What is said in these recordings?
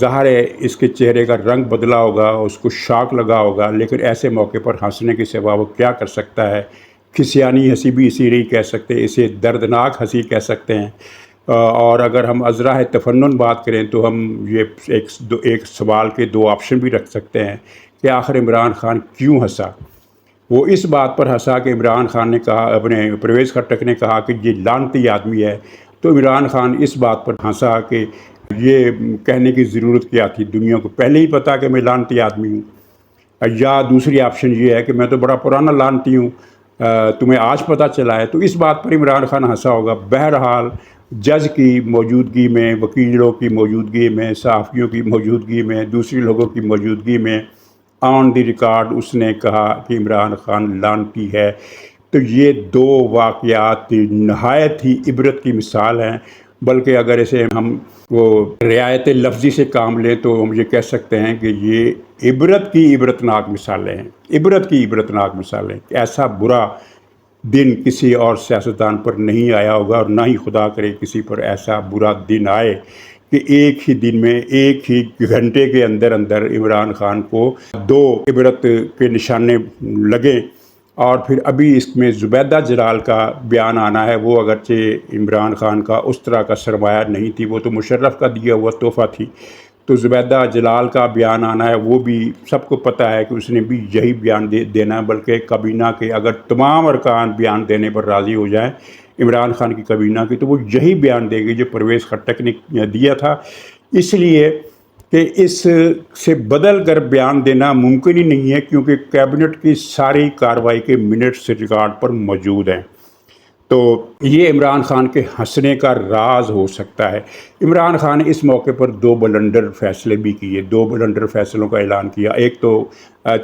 ظاہر ہے اس کے چہرے کا رنگ بدلا ہوگا، اس کو شاک لگا ہوگا، لیکن ایسے موقع پر ہنسنے کے سوا وہ کیا کر سکتا ہے؟ کھسیانی ہنسی بھی اسی نہیں کہہ سکتے، اسے دردناک ہنسی کہہ سکتے ہیں۔ اور اگر ہم ازراہ تفنن بات کریں تو ہم یہ ایک سوال کے دو آپشن بھی رکھ سکتے ہیں کہ آخر عمران خان کیوں ہنسا؟ وہ اس بات پر ہنسا کہ عمران خان نے کہا، اپنے پرویز خٹک نے کہا کہ یہ لعنتی آدمی ہے، تو عمران خان اس بات پر ہنسا کہ یہ کہنے کی ضرورت کیا تھی، دنیا کو پہلے ہی پتا کہ میں لعنتی آدمی ہوں۔ یا دوسری آپشن یہ ہے کہ میں تو بڑا پرانا لعنتی ہوں، تمہیں آج پتہ چلا ہے، تو اس بات پر عمران خان ہنسا ہوگا۔ بہرحال جج کی موجودگی میں، وکیلوں کی موجودگی میں، صحافیوں کی موجودگی میں، دوسرے لوگوں کی موجودگی میں آن دی ریکارڈ اس نے کہا کہ عمران خان لعنتی ہے۔ تو یہ دو واقعات نہایت ہی عبرت کی مثال ہیں، بلکہ اگر اسے ہم وہ رعایت لفظی سے کام لیں تو ہم یہ کہہ سکتے ہیں کہ یہ عبرت کی عبرتناک مثالیں ہیں، عبرت کی عبرتناک مثالیں۔ ایسا برا دن کسی اور سیاستدان پر نہیں آیا ہوگا، اور نہ ہی خدا کرے کسی پر ایسا برا دن آئے کہ ایک ہی دن میں، ایک ہی گھنٹے کے اندر اندر عمران خان کو دو عبرت کے نشانے لگیں۔ اور پھر ابھی اس میں زبیدہ جلال کا بیان آنا ہے، وہ اگرچہ عمران خان کا اس طرح کا سرمایہ نہیں تھی، وہ تو مشرف کا دیا ہوا تحفہ تھی، تو زبیدہ جلال کا بیان آنا ہے، وہ بھی سب کو پتہ ہے کہ اس نے بھی یہی بیان دینا ہے، بلکہ کابینہ کے اگر تمام ارکان بیان دینے پر راضی ہو جائیں عمران خان کی کابینہ کی، تو وہ یہی بیان دے گی جو پرویز خٹک نے دیا تھا، اس لیے کہ اس سے بدل کر بیان دینا ممکن ہی نہیں ہے، کیونکہ کیبنٹ کی ساری کارروائی کے منٹس ریکارڈ پر موجود ہیں۔ تو یہ عمران خان کے ہنسنے کا راز ہو سکتا ہے۔ عمران خان نے اس موقع پر دو بلنڈر فیصلے بھی کیے، دو بلنڈر فیصلوں کا اعلان کیا۔ ایک تو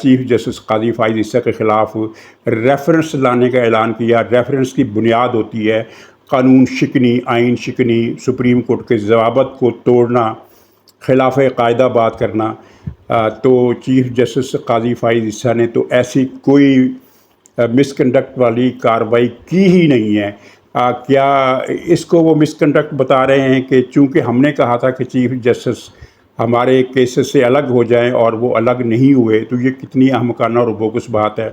چیف جسٹس قاضی فائز عیسیٰ کے خلاف ریفرنس لانے کا اعلان کیا۔ ریفرنس کی بنیاد ہوتی ہے قانون شکنی، آئین شکنی، سپریم کورٹ کے ضوابط کو توڑنا، خلاف قاعدہ بات کرنا۔ تو چیف جسٹس قاضی فائز عیسیٰ نے تو ایسی کوئی مس کنڈکٹ والی کارروائی کی ہی نہیں ہے۔ کیا اس کو وہ مس کنڈکٹ بتا رہے ہیں کہ چونکہ ہم نے کہا تھا کہ چیف جسٹس ہمارے کیسز سے الگ ہو جائیں اور وہ الگ نہیں ہوئے، تو یہ کتنی احمقانہ اور بوگس بات ہے۔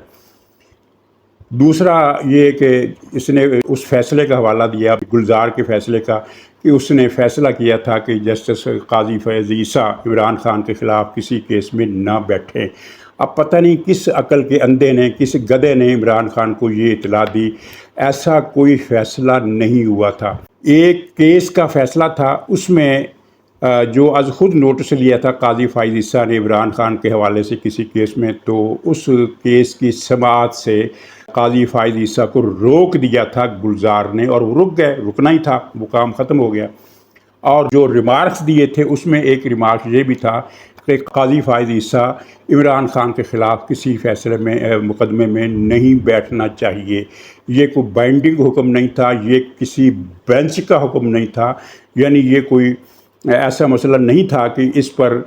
دوسرا یہ کہ اس نے اس فیصلے کا حوالہ دیا گلزار کے فیصلے کا، کہ اس نے فیصلہ کیا تھا کہ جسٹس قاضی فائز عیسیٰ عمران خان کے خلاف کسی کیس میں نہ بیٹھیں۔ اب پتہ نہیں کس عقل کے اندھے نے، کس گدھے نے عمران خان کو یہ اطلاع دی، ایسا کوئی فیصلہ نہیں ہوا تھا۔ ایک کیس کا فیصلہ تھا، اس میں جو از خود نوٹس لیا تھا قاضی فائز عیسیٰ نے عمران خان کے حوالے سے کسی کیس میں، تو اس کیس کی سماعت سے قاضی فائز عیسیٰ کو روک دیا تھا گلزار نے، اور وہ رک گئے، رکنا ہی تھا، وہ کام ختم ہو گیا۔ اور جو ریمارکس دیے تھے اس میں ایک ریمارک یہ بھی تھا کہ قاضی فائز عیسیٰ عمران خان کے خلاف کسی فیصلے میں مقدمے میں نہیں بیٹھنا چاہیے۔ یہ کوئی بائنڈنگ حکم نہیں تھا، یہ کسی بینچ کا حکم نہیں تھا، یعنی یہ کوئی ایسا مسئلہ نہیں تھا کہ اس پر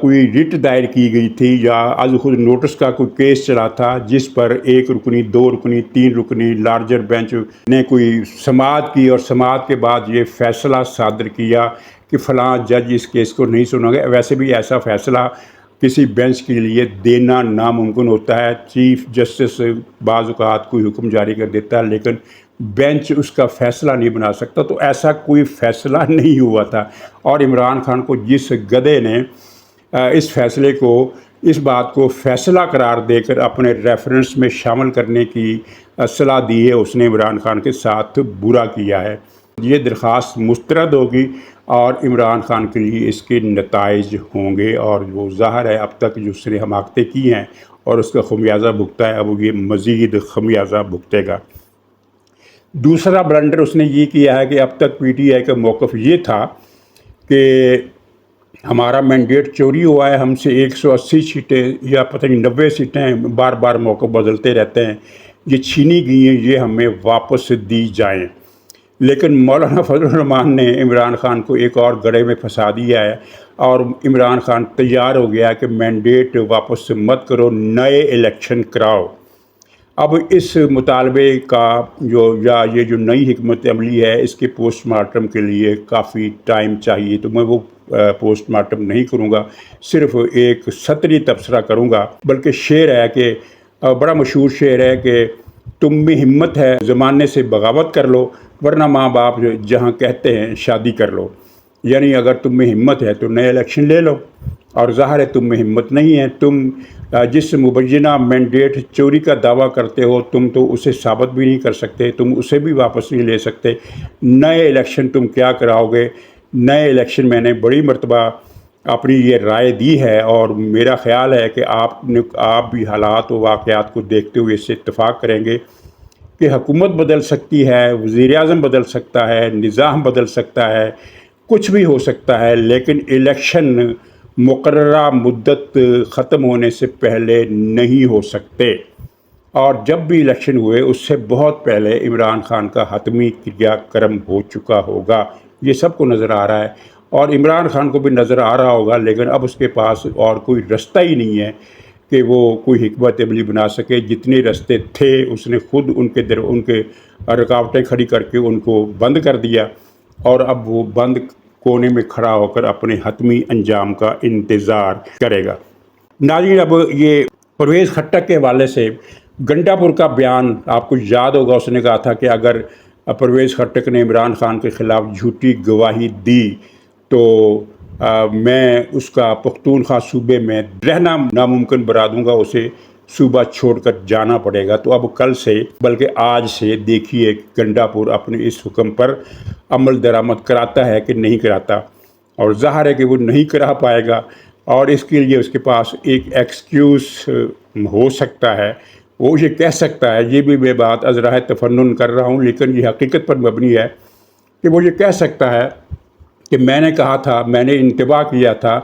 کوئی ریٹ دائر کی گئی تھی یا از خود نوٹس کا کوئی کیس چلا تھا جس پر ایک رکنی، دو رکنی، تین رکنی لارجر بینچ نے کوئی سماعت کی اور سماعت کے بعد یہ فیصلہ صادر کیا کہ فلاں جج اس کیس کو نہیں سنا گا۔ ویسے بھی ایسا فیصلہ کسی بینچ کے لیے دینا ناممکن ہوتا ہے۔ چیف جسٹس بعض اوقات کوئی حکم جاری کر دیتا ہے لیکن بینچ اس کا فیصلہ نہیں بنا سکتا، تو ایسا کوئی فیصلہ نہیں ہوا تھا۔ اور عمران خان کو جس گدھے نے اس فیصلے کو، اس بات کو فیصلہ قرار دے کر اپنے ریفرنس میں شامل کرنے کی صلاح دی ہے، اس نے عمران خان کے ساتھ برا کیا ہے۔ یہ درخواست مسترد ہوگی اور عمران خان کے لیے اس کے نتائج ہوں گے، اور وہ ظاہر ہے اب تک جو اس نے حماقتیں کی ہیں اور اس کا خمیازہ بھگتا ہے، اب وہ یہ مزید خمیازہ بھگتے گا۔ دوسرا بلنڈر اس نے یہ کیا ہے کہ اب تک پی ٹی آئی کا موقف یہ تھا کہ ہمارا مینڈیٹ چوری ہوا ہے، ہم سے 180 سیٹیں یا پتہ نہیں 90 سیٹیں بار بار موقع بدلتے رہتے ہیں، یہ چھینی گئی ہیں، یہ ہمیں واپس دی جائیں۔ لیکن مولانا فضل الرحمان نے عمران خان کو ایک اور گڑھے میں پھنسا دیا ہے، اور عمران خان تیار ہو گیا کہ مینڈیٹ واپس مت کرو، نئے الیکشن کراؤ۔ اب اس مطالبے کا یہ جو نئی حکمت عملی ہے، اس کے پوسٹ مارٹم کے لیے کافی ٹائم چاہیے، تو میں وہ پوسٹ مارٹم نہیں کروں گا، صرف ایک سطری تبصرہ کروں گا، بلکہ شعر ہے کہ بڑا مشہور شعر ہے کہ تم میں ہمت ہے زمانے سے بغاوت کر لو، ورنہ ماں باپ جہاں کہتے ہیں شادی کر لو۔ یعنی اگر تم میں ہمت ہے تو نئے الیکشن لے لو، اور ظاہر ہے تم میں ہمت نہیں ہے۔ تم جس مبینہ مینڈیٹ چوری کا دعویٰ کرتے ہو، تم تو اسے ثابت بھی نہیں کر سکتے، تم اسے بھی واپس نہیں لے سکتے۔ نئے الیکشن تم کیا کراؤ گے؟ نئے الیکشن میں نے بڑی مرتبہ اپنی یہ رائے دی ہے، اور میرا خیال ہے کہ آپ بھی حالات و واقعات کو دیکھتے ہوئے اس سے اتفاق کریں گے کہ حکومت بدل سکتی ہے، وزیر اعظم بدل سکتا ہے، نظام بدل سکتا ہے، کچھ بھی ہو سکتا ہے، لیکن الیکشن مقررہ مدت ختم ہونے سے پہلے نہیں ہو سکتے۔ اور جب بھی الیکشن ہوئے اس سے بہت پہلے عمران خان کا حتمی کریا کرم ہو چکا ہوگا، یہ سب کو نظر آ رہا ہے، اور عمران خان کو بھی نظر آ رہا ہوگا، لیکن اب اس کے پاس اور کوئی رستہ ہی نہیں ہے کہ وہ کوئی حکمت عملی بنا سکے۔ جتنے رستے تھے اس نے خود ان کے رکاوٹیں کھڑی کر کے ان کو بند کر دیا، اور اب وہ بند کونے میں کھڑا ہو کر اپنے حتمی انجام کا انتظار کرے گا۔ ناظرین، اب یہ پرویز خٹک کے حوالے سے گنڈا پور کا بیان آپ کو یاد ہوگا، اس نے کہا تھا کہ اگر پرویز خٹک نے عمران خان کے خلاف جھوٹی گواہی دی تو میں اس کا پختونخوا صوبے میں رہنا ناممکن بنا دوں گا، اسے صوبہ چھوڑ کر جانا پڑے گا۔ تو اب کل سے بلکہ آج سے دیکھیے گنڈا پور اپنے اس حکم پر عمل درآمد کراتا ہے کہ نہیں کراتا، اور ظاہر ہے کہ وہ نہیں کرا پائے گا، اور اس کے لیے اس کے پاس ایک ایکسکیوز ہو سکتا ہے، وہ یہ کہہ سکتا ہے، یہ بھی میں بات ازراہ تفنن کر رہا ہوں لیکن یہ حقیقت پر مبنی ہے، کہ وہ یہ کہہ سکتا ہے کہ میں نے کہا تھا، میں نے انتباہ کیا تھا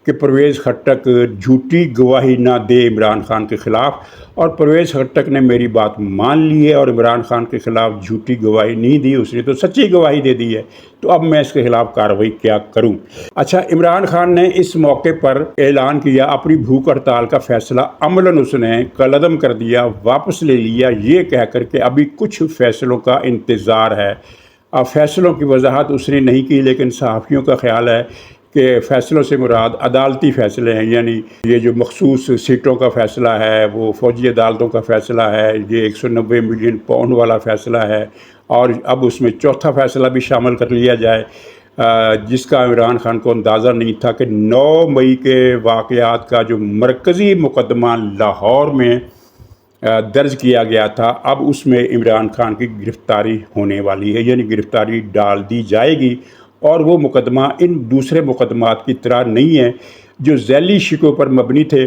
کہ پرویز خٹک جھوٹی گواہی نہ دے عمران خان کے خلاف، اور پرویز خٹک نے میری بات مان لی ہے اور عمران خان کے خلاف جھوٹی گواہی نہیں دی، اس نے تو سچی گواہی دے دی ہے، تو اب میں اس کے خلاف کارروائی کیا کروں؟ اچھا، عمران خان نے اس موقع پر اعلان کیا اپنی بھوک ہڑتال کا فیصلہ عملاً اس نے کالعدم کر دیا، واپس لے لیا، یہ کہہ کر کہ ابھی کچھ فیصلوں کا انتظار ہے۔ اب فیصلوں کی وضاحت اس نے نہیں کی، لیکن صحافیوں کا خیال ہے کہ فیصلوں سے مراد عدالتی فیصلے ہیں، یعنی یہ جو مخصوص سیٹوں کا فیصلہ ہے، وہ فوجی عدالتوں کا فیصلہ ہے، یہ 190 ملین پاؤنڈ والا فیصلہ ہے، اور اب اس میں چوتھا فیصلہ بھی شامل کر لیا جائے، جس کا عمران خان کو اندازہ نہیں تھا کہ 9 مئی کے واقعات کا جو مرکزی مقدمہ لاہور میں درج کیا گیا تھا، اب اس میں عمران خان کی گرفتاری ہونے والی ہے، یعنی گرفتاری ڈال دی جائے گی، اور وہ مقدمہ ان دوسرے مقدمات کی طرح نہیں ہے جو ذیلی شکوں پر مبنی تھے،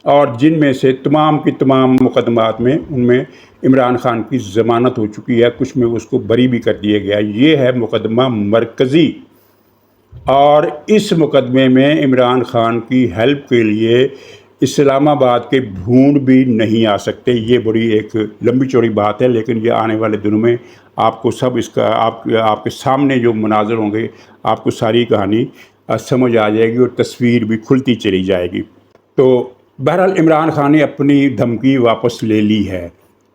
اور جن میں سے تمام کی تمام مقدمات میں ان میں عمران خان کی ضمانت ہو چکی ہے، کچھ میں اس کو بری بھی کر دیا گیا۔ یہ ہے مقدمہ مرکزی، اور اس مقدمے میں عمران خان کی ہیلپ کے لیے اسلام آباد کے بھونڈ بھی نہیں آ سکتے۔ یہ بڑی ایک لمبی چوڑی بات ہے، لیکن یہ آنے والے دنوں میں آپ کو سب اس کا آپ کے سامنے جو مناظر ہوں گے، آپ کو ساری کہانی سمجھ آ جائے گی، اور تصویر بھی کھلتی چلی جائے گی۔ تو بہرحال عمران خان نے اپنی دھمکی واپس لے لی ہے،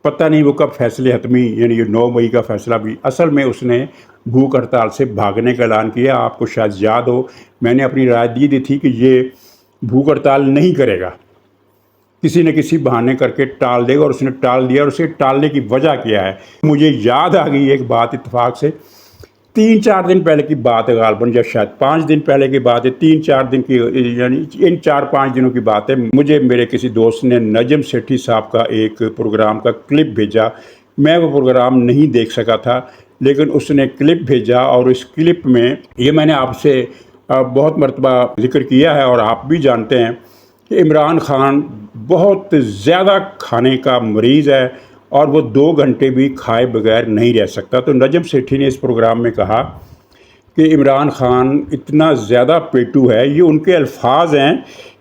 پتہ نہیں وہ کب فیصلے حتمی، یعنی یہ 9 مئی کا فیصلہ بھی، اصل میں اس نے بھوک ہڑتال سے بھاگنے کا اعلان کیا۔ آپ کو شاید یاد ہو، میں نے اپنی رائے دی تھی کہ یہ بھوک ہڑتال نہیں کرے گا، کسی نہ کسی بہانے کر کے ٹال دے گا، اور اس نے ٹال دیا، اور اسے ٹالنے کی وجہ کیا ہے؟ مجھے یاد آ گئی ایک بات اتفاق سے، 3-4 دن پہلے کی بات ہے، غالباً یا شاید 5 دن پہلے کی بات ہے، 3-4 دن کی، یعنی ان 4-5 دنوں کی بات ہے۔ مجھے میرے کسی دوست نے نجم سیٹھی صاحب کا ایک پروگرام کا کلپ بھیجا، میں وہ پروگرام نہیں دیکھ سکا تھا، لیکن اس نے کلپ بھیجا، اور اس کلپ میں یہ میں نے آپ سے بہت مرتبہ ذکر کیا ہے، اور آپ بھی جانتے ہیں کہ عمران خان بہت زیادہ کھانے کا مریض ہے، اور وہ 2 گھنٹے بھی کھائے بغیر نہیں رہ سکتا۔ تو نجم سیٹھی نے اس پروگرام میں کہا کہ عمران خان اتنا زیادہ پیٹو ہے، یہ ان کے الفاظ ہیں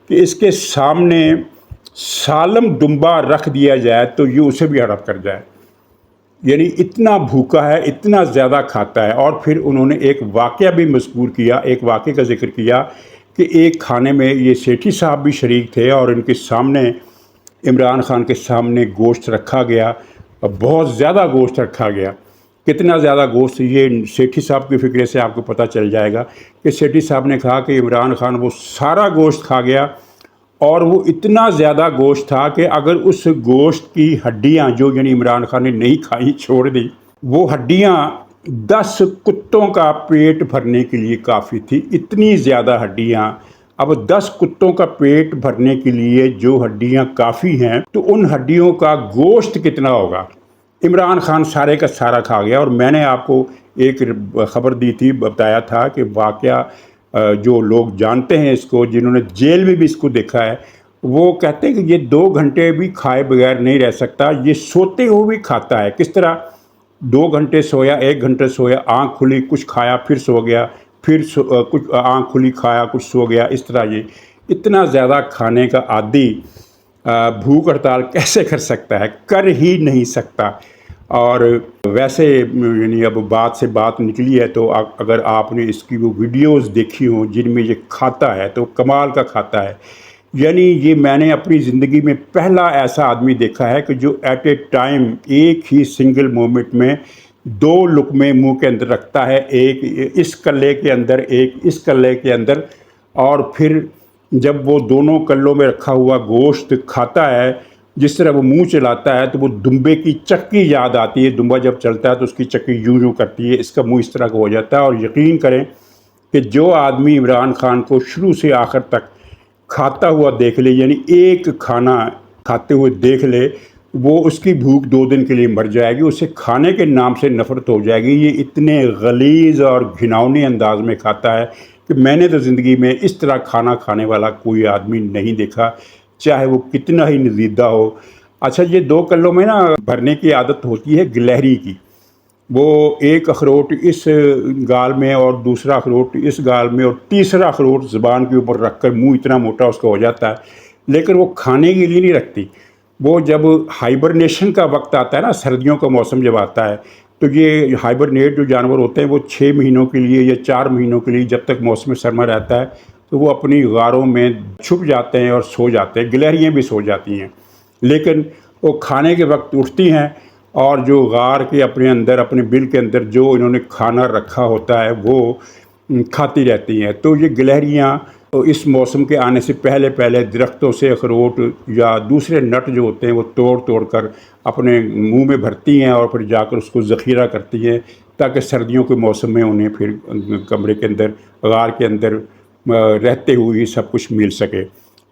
کہ اس کے سامنے سالم ڈمبا رکھ دیا جائے تو یہ اسے بھی ہڑپ کر جائے، یعنی اتنا بھوکا ہے، اتنا زیادہ کھاتا ہے۔ اور پھر انہوں نے ایک واقعہ بھی مذکور کیا، ایک واقعے کا ذکر کیا کہ ایک کھانے میں یہ سیٹھی صاحب بھی شریک تھے، اور ان کے سامنے عمران خان کے سامنے گوشت رکھا گیا، بہت زیادہ گوشت رکھا گیا، کتنا زیادہ گوشت. یہ سیٹھی صاحب کی فکرے سے آپ کو پتہ چل جائے گا کہ سیٹھی صاحب نے کہا کہ عمران خان وہ سارا گوشت کھا گیا، اور وہ اتنا زیادہ گوشت تھا کہ اگر اس گوشت کی ہڈیاں جو یعنی عمران خان نے نہیں کھائی، چھوڑ دی، وہ ہڈیاں 10 کتوں کا پیٹ بھرنے کے لیے کافی تھی. اتنی زیادہ ہڈیاں. اب 10 کتوں کا پیٹ بھرنے کے لیے جو ہڈیاں کافی ہیں، تو ان ہڈیوں کا گوشت کتنا ہوگا؟ عمران خان سارے کا سارا کھا گیا. اور میں نے آپ کو ایک خبر دی تھی، بتایا تھا کہ واقعہ جو لوگ جانتے ہیں اس کو، جنہوں نے جیل میں بھی اس کو دیکھا ہے، وہ کہتے ہیں کہ یہ 2 گھنٹے بھی کھائے بغیر نہیں رہ سکتا. یہ سوتے ہوئے بھی کھاتا ہے. کس طرح؟ 2 گھنٹے سویا، 1 گھنٹے سویا، آنکھ کھلی، کچھ کھایا، پھر سو گیا، پھر کچھ آنکھ کھلی، کھایا، کچھ سو گیا. اس طرح یہ اتنا زیادہ کھانے کا عادی بھوک ہڑتال کیسے کر سکتا ہے؟ کر ہی نہیں سکتا. اور ویسے یعنی اب بات سے بات نکلی ہے، تو اگر آپ نے اس کی وہ ویڈیوز دیکھی ہوں جن میں یہ کھاتا ہے، تو کمال کا کھاتا ہے. یعنی یہ میں نے اپنی زندگی میں پہلا ایسا آدمی دیکھا ہے کہ جو ایٹ اے ٹائم ایک ہی سنگل مومنٹ میں 2 لقمے منہ کے اندر رکھتا ہے، ایک اس کلے کے اندر، ایک اس کلے کے اندر. اور پھر جب وہ دونوں کلوں میں رکھا ہوا گوشت کھاتا ہے، جس طرح وہ منہ چلاتا ہے تو وہ دمبے کی چکی یاد آتی ہے. دمبا جب چلتا ہے تو اس کی چکی یوں یوں کرتی ہے، اس کا منہ اس طرح کا ہو جاتا ہے. اور یقین کریں کہ جو آدمی عمران خان کو شروع سے آخر تک کھاتا ہوا دیکھ لے، یعنی ایک کھانا کھاتے ہوئے دیکھ لے، وہ اس کی بھوک 2 دن کے لیے مر جائے گی. اسے کھانے کے نام سے نفرت ہو جائے گی. یہ اتنے غلیظ اور گھناؤنے انداز میں کھاتا ہے کہ میں نے تو زندگی میں اس طرح کھانا کھانے والا کوئی آدمی نہیں دیکھا، چاہے وہ کتنا ہی نزیدہ ہو. اچھا، یہ 2 کلوں میں نا بھرنے کی عادت ہوتی ہے گلہری کی. وہ ایک اخروٹ اس گال میں اور دوسرا اخروٹ اس گال میں اور تیسرا اخروٹ زبان کے اوپر رکھ کر منہ اتنا موٹا اس کا ہو جاتا ہے. لیکن وہ کھانے کے لیے نہیں رکھتی. وہ جب ہائبرنیشن کا وقت آتا ہے نا، سردیوں کا موسم جب آتا ہے، تو یہ ہائبرنیٹ جو جانور ہوتے ہیں وہ 6 مہینوں کے لیے یا 4 مہینوں کے لیے، جب تک موسم سرما رہتا ہے، تو وہ اپنی غاروں میں چھپ جاتے ہیں اور سو جاتے ہیں. گلہریاں بھی سو جاتی ہیں، لیکن وہ کھانے کے وقت اٹھتی ہیں اور جو غار کے اپنے اندر، اپنے بل کے اندر جو انہوں نے کھانا رکھا ہوتا ہے وہ کھاتی رہتی ہیں. تو یہ گلہریاں اس موسم کے آنے سے پہلے پہلے درختوں سے اخروٹ یا دوسرے نٹ جو ہوتے ہیں وہ توڑ توڑ کر اپنے منہ میں بھرتی ہیں اور پھر جا کر اس کو ذخیرہ کرتی ہیں، تاکہ سردیوں کے موسم میں انہیں پھر کمرے کے اندر، غار کے اندر رہتے ہوئے ہی سب کچھ مل سکے.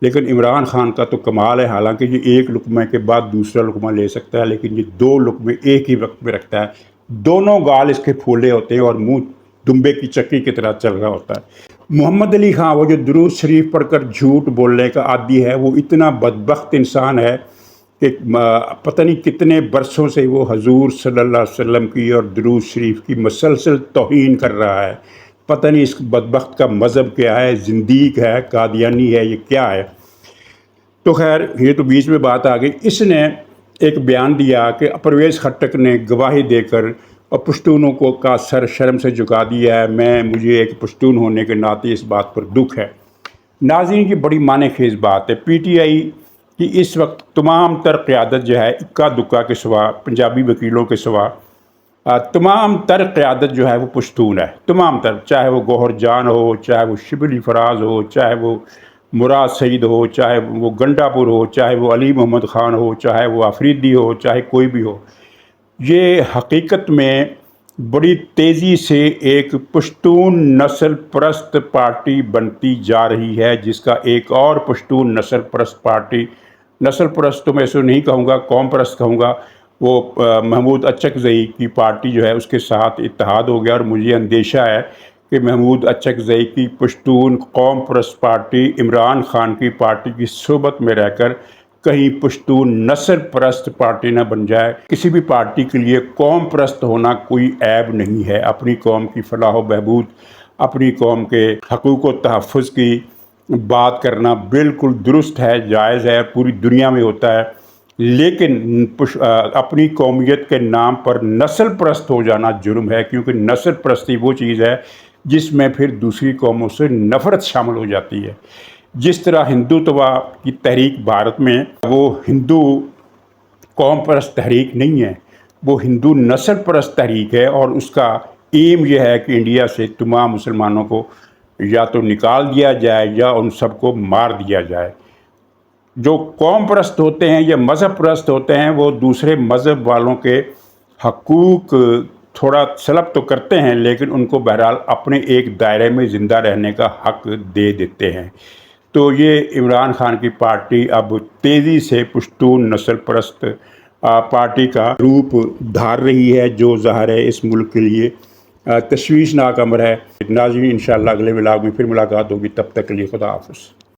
لیکن عمران خان کا تو کمال ہے. حالانکہ یہ ایک لقمے کے بعد دوسرا لقمہ لے سکتا ہے، لیکن یہ 2 لقمے ایک ہی وقت میں رکھتا ہے. دونوں گال اس کے پھولے ہوتے ہیں اور منہ دمبے کی چکی کی طرح چل رہا ہوتا ہے. محمد علی خان، وہ جو درود شریف پڑھ کر جھوٹ بولنے کا عادی ہے، وہ اتنا بدبخت انسان ہے کہ پتہ نہیں کتنے برسوں سے وہ حضور صلی اللہ علیہ وسلم کی اور درود شریف کی مسلسل توہین کر رہا ہے. پتہ نہیں اس بدبخت کا مذہب کیا ہے، زندیق ہے، قادیانی ہے، یہ کیا ہے. تو خیر، یہ تو بیچ میں بات آ گئی. اس نے ایک بیان دیا کہ پرویز خٹک نے گواہی دے کر اور پشتونوں کو کا سر شرم سے جھکا دیا ہے. مجھے ایک پشتون ہونے کے ناطے اس بات پر دکھ ہے. ناظرین، کی بڑی معنی خیز بات ہے. پی ٹی آئی کی اس وقت تمام تر قیادت جو ہے، اکا دکا کے سوا، پنجابی وکیلوں کے سوا، تمام تر قیادت جو ہے وہ پشتون ہے. تمام تر، چاہے وہ گوہر جان ہو، چاہے وہ شبلی فراز ہو، چاہے وہ مراد سعید ہو، چاہے وہ گنڈا پور ہو، چاہے وہ علی محمد خان ہو، چاہے وہ آفریدی ہو، چاہے کوئی بھی ہو. یہ حقیقت میں بڑی تیزی سے ایک پشتون نسل پرست پارٹی بنتی جا رہی ہے، جس کا ایک اور پشتون نسل پرست پارٹی، نسل پرست تو میں اسے نہیں کہوں گا، قوم پرست کہوں گا، وہ محمود اچکزئی کی پارٹی جو ہے اس کے ساتھ اتحاد ہو گیا. اور مجھے اندیشہ ہے کہ محمود اچکزئی کی پشتون قوم پرست پارٹی عمران خان کی پارٹی کی صحبت میں رہ کر کہیں پشتون نسل پرست پارٹی نہ بن جائے. کسی بھی پارٹی کے لیے قوم پرست ہونا کوئی عیب نہیں ہے. اپنی قوم کی فلاح و بہبود، اپنی قوم کے حقوق و تحفظ کی بات کرنا بالکل درست ہے، جائز ہے، پوری دنیا میں ہوتا ہے. لیکن اپنی قومیت کے نام پر نسل پرست ہو جانا جرم ہے، کیونکہ نسل پرستی وہ چیز ہے جس میں پھر دوسری قوموں سے نفرت شامل ہو جاتی ہے. جس طرح ہندوتوا کی تحریک بھارت میں وہ ہندو قوم پرست تحریک نہیں ہے، وہ ہندو نسل پرست تحریک ہے، اور اس کا ایم یہ ہے کہ انڈیا سے تمام مسلمانوں کو یا تو نکال دیا جائے یا ان سب کو مار دیا جائے۔ جو قوم پرست ہوتے ہیں یا مذہب پرست ہوتے ہیں وہ دوسرے مذہب والوں کے حقوق تھوڑا سلب تو کرتے ہیں، لیکن ان کو بہرحال اپنے ایک دائرے میں زندہ رہنے کا حق دے دیتے ہیں۔ تو یہ عمران خان کی پارٹی اب تیزی سے پشتون نسل پرست پارٹی کا روپ دھار رہی ہے، جو ظاہر ہے اس ملک کے لیے تشویشناک امر ہے۔ ناظرین، انشاءاللہ اگلے ولاگ میں پھر ملاقات ہوگی، تب تک کے لیے خدا حافظ۔